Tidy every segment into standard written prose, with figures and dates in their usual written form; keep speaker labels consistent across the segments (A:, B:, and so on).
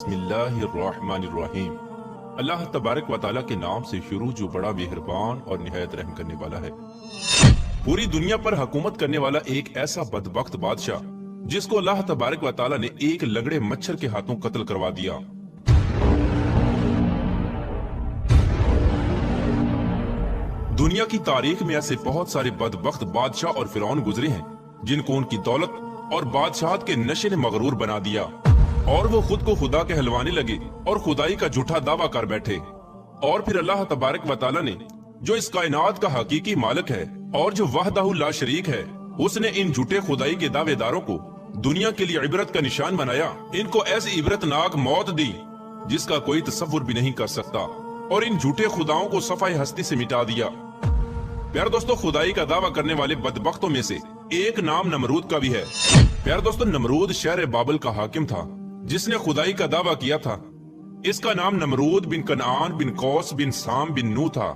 A: बिस्मिल्लाहिर्रहमानिर्रहीम। अल्लाह तबारक व तआला के नाम से शुरू जो बड़ा मेहरबान और निहायत रहम करने वाला है। पूरी दुनिया पर हुकूमत करने वाला एक ऐसा बदबख्त बादशाह जिसको अल्लाह तबारक व तआला ने एक लंगड़े मच्छर के हाथों कत्ल करवा दिया। दुनिया की तारीख में ऐसे बहुत सारे बदबख्त बादशाह और फिरौन गुजरे हैं जिनको उनकी दौलत और बादशाहत के नशे ने मगरूर बना दिया और वो खुद को खुदा कहलवाने लगे और खुदाई का झूठा दावा कर बैठे। और फिर अल्लाह तबारक व तआला ने जो इस कायनात का हकीकी मालिक है और जो वहदहु ला शरीक है, उसने इन झूठे खुदाई के दावेदारों को दुनिया के लिए इबरत का निशान बनाया। इनको ऐसी इबरतनाक मौत दी जिसका कोई तसव्वुर भी नहीं कर सकता और इन झूठे खुदाओं को सफाई हस्ती से मिटा दिया। प्यारे दोस्तों, खुदाई का दावा करने वाले बदबख्तों में से एक नाम नमरूद का भी है। प्यारे दोस्तों, नमरूद शहर बाबल का हाकिम था जिसने खुदाई का दावा किया था। इसका नाम नमरूद बिन कनान बिन कौस बिन साम बिन नू था।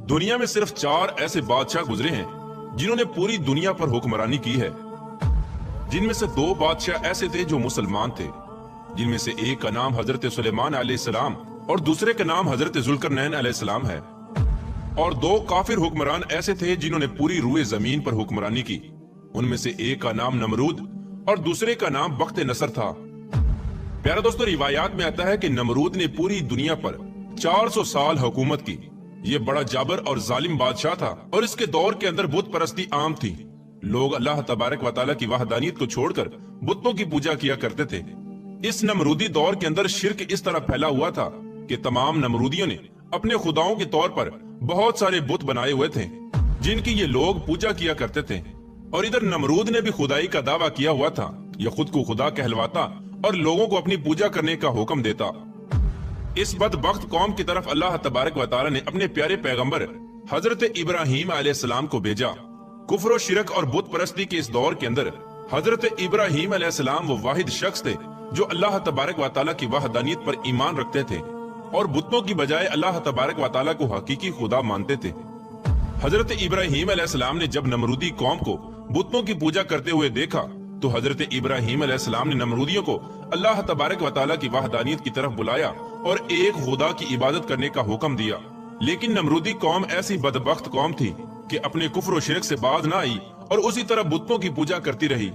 A: दुनिया में सिर्फ 4 ऐसे बादशाह गुजरे हैं जिन्होंने पूरी दुनिया पर हुक्मरानी की है, जिनमें से 2 बादशाह ऐसे थे जो मुसलमान थे, जिनमें से एक का नाम हजरत सुलेमान अलैहिस्सलाम और दूसरे का नाम हजरत जुल्करनैन अलैहिस्सलाम है। और 2 काफिर हुक्मरान ऐसे थे जिन्होंने पूरी रूए जमीन पर हुक्मरानी की। उनमें से एक का नाम नमरूद और दूसरे का नाम बख्त नसर था। प्यारे दोस्तों, रिवायात में आता है कि नमरूद ने पूरी दुनिया पर 400 साल हुकूमत की। ये बड़ा जाबर और जालिम बादशाह था और इसके दौर के अंदर बुत परस्ती आम थी। लोग अल्लाह तबारक व तआला की वहदानियत को छोड़कर बुतों की पूजा किया करते थे। इस नमरूदी दौर के अंदर शिर्क इस तरह फैला हुआ था कि तमाम नमरूदियों ने अपने खुदाओं के तौर पर बहुत सारे बुत बनाए हुए थे जिनकी ये लोग पूजा किया करते थे। और इधर नमरूद ने भी खुदाई का दावा किया हुआ था। यह खुद को खुदा कहलवाता और लोगों को अपनी पूजा करने का हुक्म देता। इस बदबख्त कौम की तरफ अल्लाह तबारक व तआला ने अपने प्यारे पैगंबर हजरत इब्राहीम अलैहिस्सलाम को भेजा। कुफ्र और शिरक और बुत परस्ती के इस दौर के अंदर हजरत इब्राहीम अलैहिस्सलाम वो वाहिद शख्स थे जो अल्लाह तबारक व तआला की वहदानियत पर ईमान रखते थे और बुतों की बजाय अल्लाह तबारक व तआला को हकीकी खुदा मानते थे। हजरत इब्राहीम अलैहिस्सलाम ने जब नमरूदी कौम को बुतों की पूजा करते हुए देखा तो हजरत इब्राहीम अलैहिस्सलाम ने नमरूदियों को अल्लाह तबारक व तआला की वहदानियत की तरफ बुलाया और एक खुदा की इबादत करने का हुक्म दिया। लेकिन नमरूदी कौम ऐसी बदबख्त कौम थी कि अपने कुफ्र और शिरक से बाज ना आई और उसी तरह बुतों की पूजा करती रही।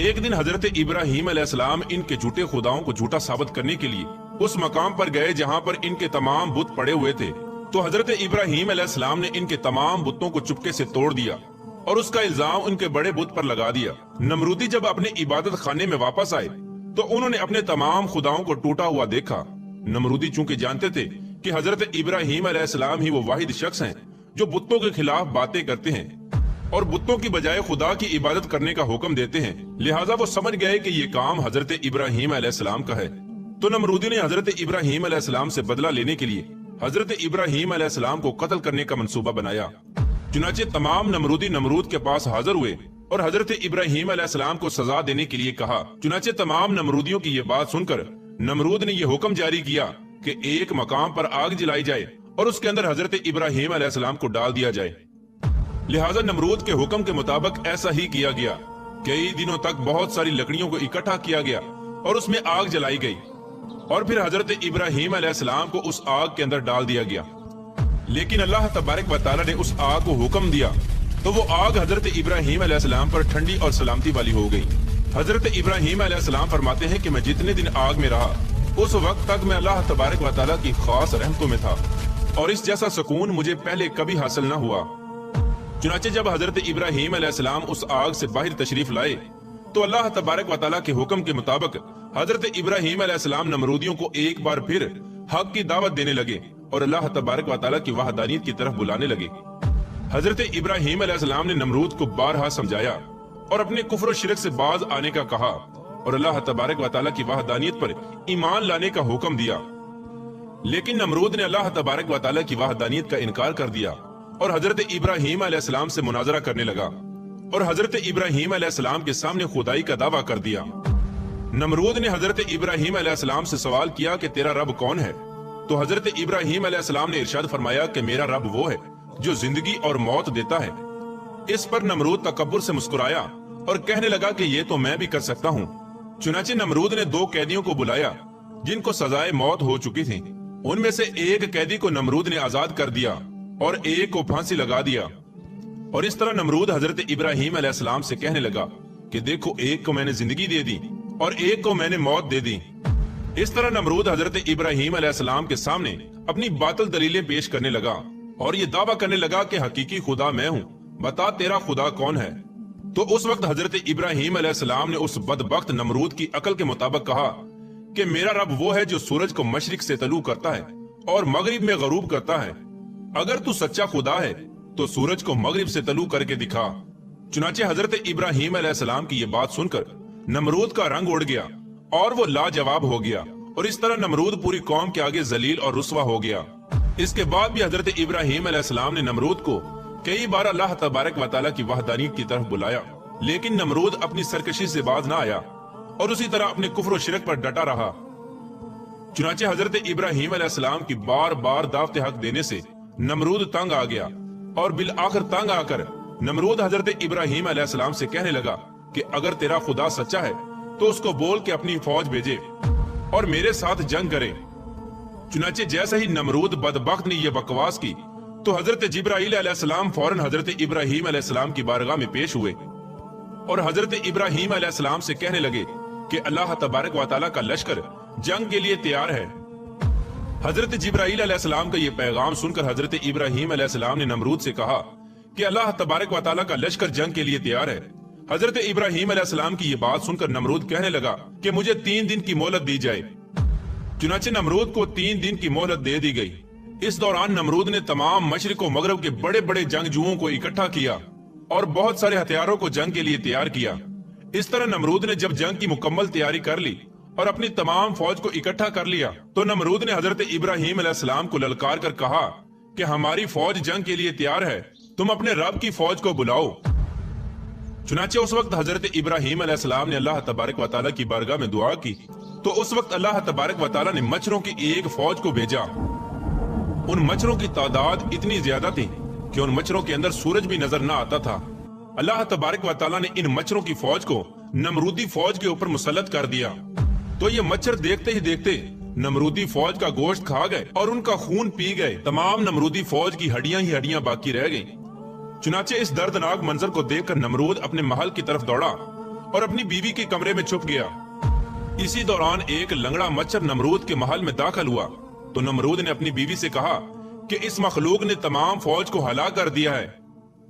A: एक दिन हजरत इब्राहीम अलैहिस्सलाम इनके झूठे खुदाओं को झूठा साबित करने के लिए उस मकाम पर गए जहाँ पर इनके तमाम बुत पड़े हुए थे। तो हजरत इब्राहीम अलैहिस्सलाम ने इनके तमाम बुतों को चुपके से तोड़ दिया और उसका इल्जाम उनके बड़े बुत पर लगा दिया। नमरूदी जब अपने इबादत खाने में वापस आए तो उन्होंने अपने तमाम खुदाओं को टूटा हुआ देखा। नमरूदी चूंकि जानते थे कि हजरत इब्राहीम अलैहिस्सलाम ही वो वाहिद शख्स हैं जो बुतों के खिलाफ बातें करते हैं और बुतों की बजाय खुदा की इबादत करने का हुक्म देते हैं, लिहाजा वो समझ गए कि ये काम हजरत इब्राहीम अलैहिस्सलाम का है। तो नमरूदी ने हजरत इब्राहीम अलैहिस्सलाम से बदला लेने के लिए हजरत इब्राहीम अलैहिस्सलाम को कत्ल करने का मंसूबा बनाया। चुनाचे तमाम नमरूदी नमरूद के पास हाजिर हुए और हजरत इब्राहीम अलैहिस्सलाम को सजा देने के लिए कहा। चुनाचे तमाम नमरूदियों की ये बात सुनकर नमरूद ने ये हुक्म जारी किया कि एक मकाम पर आग जलाई जाए और उसके अंदर हजरत इब्राहीम अलैहिस्सलाम को डाल दिया जाए। लिहाजा नमरूद के हुक्म के मुताबिक ऐसा ही किया गया। कई दिनों तक बहुत सारी लकड़ियों को इकट्ठा किया गया और उसमें आग जलाई गई और फिर हजरत इब्राहीम अलैहिस्सलाम को उस आग के अंदर डाल दिया गया। लेकिन अल्लाह तबारक व तआला ने उस आग को हुक्म दिया तो वो आग हजरत इब्राहीम अलैहिस्सलाम पर ठंडी और सलामती वाली हो गई। हजरत इब्राहीम अलैहिस्सलाम फरमाते हैं कि मैं जितने दिन आग में रहा उस वक्त तक मैं अल्लाह तबारक व तआला की खास रहमतों में था और इस जैसा सुकून मुझे पहले कभी हासिल न हुआ। चुनाचे जब हजरत इब्राहीम अलैहिस्सलाम उस आग से बाहर तशरीफ लाए तो अल्लाह तबारक व तआला के हुक्म के मुताबिक हजरत इब्राहीम अलैहिस्सलाम नमरूदियों को एक बार फिर हक की दावत देने लगे और अल्लाह तबारक व तआला की वहदानियत की तरफ बुलाने लगे। हजरत इब्राहीम अलैहिस्सलाम ने नमरूद को बारहा समझाया और अपने कुफ्र और शिरक से बाज आने का कहा और अल्लाह तबारक व तआला की वहदानियत पर ईमान लाने का हुक्म दिया। लेकिन नमरूद ने अल्लाह तबारक व तआला की वहदानियत का इनकार कर दिया और हजरत इब्राहीम अलैहिस्सलाम से मुनाजरा करने लगा और हजरत इब्राहीम अलैहिस्सलाम के सामने खुदाई का दावा कर दिया। नमरूद ने हजरत इब्राहीम अलैहिस्सलाम से सवाल किया कि तेरा रब कौन है? तो हजरत इब्राहीम अलैहिस्सलाम ने इरशाद फरमाया कि मेरा रब वो है जो जिंदगी और मौत देता है। इस पर नमरूद तकब्बुर से मुस्कुराया और कहने लगा कि ये तो मैं भी कर सकता हूँ। चुनाचे नमरूद ने 2 कैदियों को बुलाया जिन को सजाए मौत हो चुकी थी। उनमें से एक कैदी को नमरूद ने आजाद कर दिया और एक को फांसी लगा दिया। और इस तरह नमरूद हजरत इब्राहीम अलैहिस्सलाम से कहने लगा कि देखो, एक को मैंने जिंदगी दे दी और एक को मैंने मौत दे दी। इस तरह नमरूद हजरत इब्राहीम अलैहिस्सलाम के सामने अपनी बातिल दलीलें पेश करने लगा और ये दावा करने लगा कि हकीकी खुदा मैं हूँ, बता तेरा खुदा कौन है। तो उस वक्त हजरत इब्राहीम अलैहिस्सलाम ने उस बदबख्त नमरूद की अकल के मुताबिक कहा कि मेरा रब वो है जो सूरज को मशरिक से तलू करता है और मगरिब में गरूब करता है। अगर तू सच्चा खुदा है तो सूरज को मगरिब से तलू करके दिखा। चुनाचे हजरत इब्राहीम अलैहिस्सलाम की ये बात सुनकर नमरूद का रंग उड़ गया और वो लाजवाब हो गया और इस तरह नमरूद पूरी कौम के आगे जलील और रुस्वा हो गया। इसके बाद भी हजरत इब्राहीम अलैहिस्सलाम ने नमरूद को कई बार अल्लाह तबारक व तआला की वहदानियत की तरफ बुलाया, लेकिन नमरूद अपनी सरकशी से बाज ना आया और उसी तरह अपने कुफ्र और शिरक पर डटा रहा। चुनाचे हजरत इब्राहीम अलैहिस्सलाम की बार बार दावत हक देने से नमरूद तंग आ गया और बिल आखिर तंग आकर नमरूद हजरत इब्राहीम अलैहिस्सलाम से कहने लगा कि अगर तेरा खुदा सच्चा है तो उसको बोल के अपनी फौज भेजे और मेरे साथ जंग करे। चुनाचे जैसे ही नमरूद बदबख्त ने यह बकवास की तो हजरत जिब्राईल अलैहिस्सलाम फौरन हजरत इब्राहीम अलैहिस्सलाम की बारगाह में पेश हुए और हजरत इब्राहीम अलैहिस्सलाम से कहने लगे कि अल्लाह तबारक व तआला का लश्कर जंग के लिए तैयार है। हजरत जिब्राईल अलैहिस्सलाम का ये पैगाम सुनकर हजरत इब्राहीम अलैहिस्सलाम ने नमरूद से कहा कि अल्लाह तबारक व तआला का लश्कर जंग के लिए तैयार है। हजरत इब्राहीम अलैहिस्सलाम की ये बात सुनकर नमरूद कहने लगा कि मुझे 3 दिन की मोहलत दी जाए। चुनाचे नमरूद को 3 दिन की मोहलत दे दी गई। इस दौरान नमरूद ने तमाम मशरिक और मगरब के बड़े बड़े जंगजुओं को इकट्ठा किया और बहुत सारे हथियारों को जंग के लिए तैयार किया। इस तरह नमरूद ने जब जंग की मुकम्मल तैयारी कर ली और अपनी तमाम फौज को इकट्ठा कर लिया तो नमरूद ने हजरत इब्राहीम अलैहिस्सलाम को ललकार कर कहा कि हमारी फौज जंग के लिए तैयार है, तुम अपने रब की फौज को बुलाओ। चुनाचे उस वक्त हजरत इब्राहीम अलैहिस्सलाम ने अल्लाह तबारक व तआला की बारगाह में दुआ की तो उस वक्त अल्लाह तबारक व तआला ने मच्छरों की एक फौज को भेजा। उन मच्छरों की तादाद इतनी ज्यादा थी कि उन मच्छरों के अंदर सूरज भी नजर न आता था। अल्लाह तबारक व तआला ने इन मच्छरों की फौज को नमरूदी फौज के ऊपर मुसल्लत कर दिया तो ये मच्छर देखते ही देखते नमरूदी फौज का गोश्त खा गए और उनका खून पी गए। तमाम नमरूदी फौज की हड्डियां ही हड्डियां बाकी रह गईं। चुनाचे इस दर्दनाक मंजर को देखकर नमरूद अपने महल की तरफ दौड़ा और अपनी बीवी के कमरे में छुप गया। इसी दौरान एक लंगड़ा मच्छर नमरूद के महल में दाखिल हुआ तो नमरूद ने अपनी बीवी से कहा कि इस मखलूक ने तमाम फौज को हलाक कर दिया है।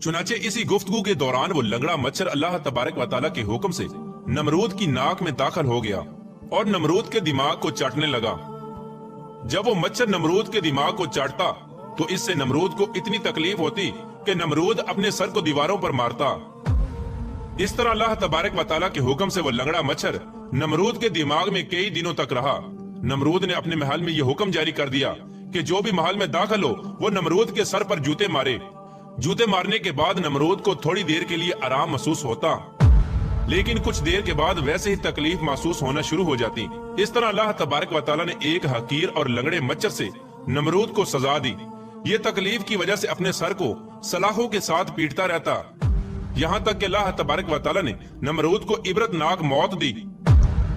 A: चुनाचे इसी गुफ्तगू के दौरान वो लंगड़ा मच्छर अल्लाह तबारक व तआला के हुक्म से नमरूद की नाक में दाखिल हो गया और नमरूद के दिमाग को चाटने लगा। जब वो मच्छर नमरूद के दिमाग को चाटता तो इससे नमरूद को इतनी तकलीफ होती कि नमरूद अपने सर को दीवारों पर मारता। इस तरह अल्लाह तबारक व तआला के हुक्म से वो लंगड़ा मच्छर नमरूद के दिमाग में कई दिनों तक रहा। नमरूद ने अपने महल में ये हुक्म जारी कर दिया कि जो भी महल में दाखिल हो वो नमरूद के सर पर जूते मारे। जूते मारने के बाद नमरूद को थोड़ी देर के लिए आराम महसूस होता, लेकिन कुछ देर के बाद वैसे ही तकलीफ महसूस होना शुरू हो जाती। इस तरह अल्लाह तबारक व तआला ने एक हकीर और लंगड़े मच्छर से नमरूद को सजा दी। ये तकलीफ की वजह से अपने सर को सलाखों के साथ पीटता रहता, यहाँ तक कि अल्लाह तबारक व तआला ने नमरूद को इबरतनाक मौत दी।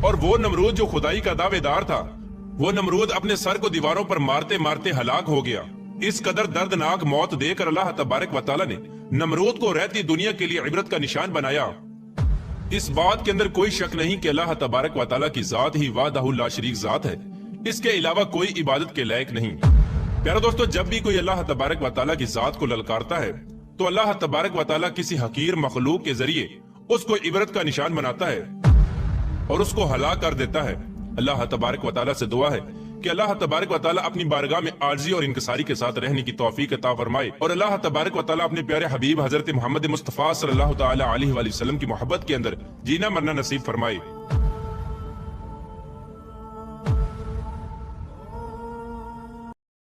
A: और वो नमरूद जो खुदाई का दावेदार था, वो नमरूद अपने सर को दीवारों पर मारते मारते हलाक हो गया। इस कदर दर्दनाक मौत देकर अल्लाह तबारक व तआला ने नमरूद को रहती दुनिया के लिए इबरत का निशान बनाया। इस बात के अंदर कोई शक नहीं कि अल्लाह तबारक व तआला की जात ही वाहदहु ला शरीक जात है, इसके अलावा कोई इबादत के लायक नहीं। प्यारे दोस्तों, जब भी कोई अल्लाह तबारक व तआला की जात को ललकारता है तो अल्लाह तबारक व तआला किसी हकीर मखलूक के जरिए उसको इबरत का निशान बनाता है और उसको हलाक कर देता है। अल्लाह तबारक व तआला से दुआ है कि अल्लाह तबारक व तआला अपनी बारगाह में आर्जी और इनकसारी के साथ रहने की तौफीक अता फरमाए और अल्लाह तबारक व तआला अपने प्यारे हबीब हजरत मोहम्मद मुस्तफा सल्लल्लाहु तआला अलैहि वसल्लम की मोहब्बत के अंदर जीना मरना नसीब फरमाए।